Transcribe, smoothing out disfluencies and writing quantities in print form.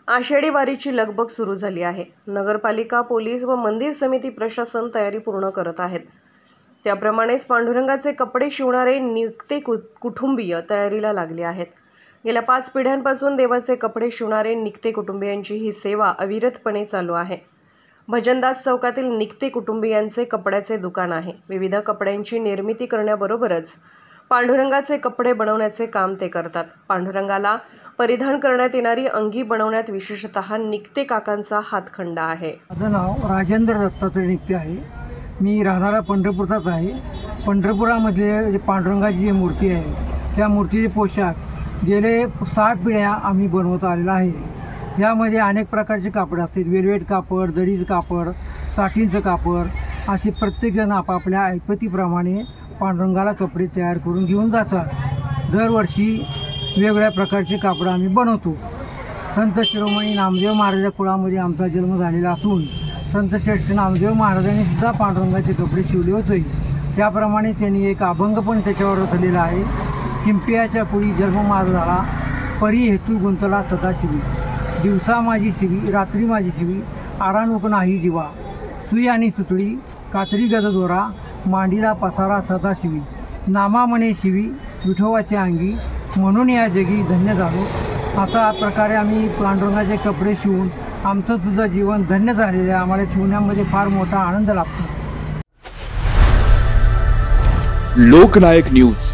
आषाढी वारीची लगबग सुरू झाली आहे। नगरपालिका, पोलीस व मंदिर समिती प्रशासन तयारी पूर्ण करत आहेत। त्याप्रमाणेच पांडुरंगाचे कपडे शिवणारे निकते कुटुंबीय तयारीला लागले आहेत। गेल्या 5 पिढ्यांपासून देवाचे कपडे शिवणारे निकते कुटुंबियांची ही सेवा अविरतपणे चालू आहे। भजनदास चौकातील निकते कुटुंबियांचे कपड्याचे दुकान आहे। विविध कपड्यांची निर्मिती करण्याबरोबरच पांडुरंगाचे कपडे बनवण्याचे काम ते करतात। पांडुरंगाला परिधान करण्यात येणारी अंगी बनवण्यात विशेषतः निकते काकांचा हातखंडा आहे। माझं नाव राजेंद्र दत्तात्रय निकते आहे। मी राहणारा पंढरपूरचाच आहे। पंढरपुरामध्ये पांडुरंगाची जी मूर्ती आहे त्या मूर्तीचे पोशाख गेले 60 पिढ्या आम्ही बनवत आलेला आहे। यामध्ये अनेक प्रकारचे कापड असतात। वेलवेट कापड, जरीचं कापड, साठींचं कापड, असे प्रत्येकजण आपापल्या ऐपतीप्रमाणे पांडुरंगाला कपडे तयार करून घेऊन जातात। दरवर्षी वेगवेगळ्या प्रकारचे कापड आम्ही बनवतो। संत शिरोमणी नामदेव महाराजांच्या कुळामध्ये आमचा जन्म झालेला असून संत श्रेष्ठ नामदेव महाराजांनी सुद्धा पांडुरंगाचे कपडे शिवले होते। त्याप्रमाणे त्यांनी एक अभंग पण त्याच्यावर रचलेला आहे। शिंप्याच्या पुढी जन्म माझा झाला, परी हेतू गुंतला सदाशिवी, दिवसा माझी शिवी, रात्री माझी शिवी, आराणूक नाही जीवा, सुई आणि सुतळी, कातरी गज दोरा, मांडीला पसारा सदाशिवी, नामा म्हणे शिवी, विठोबाच्या अंगी, म्हणून या जगी धन्य झालो। अशा प्रकारे आम्ही पांडुरंगाचे कपडे शिवून आमचं सुद्धा जीवन धन्य झालेलं आहे। आम्हाला शिवण्यामध्ये फार मोठा आनंद लाभतो। लोकनायक न्यूज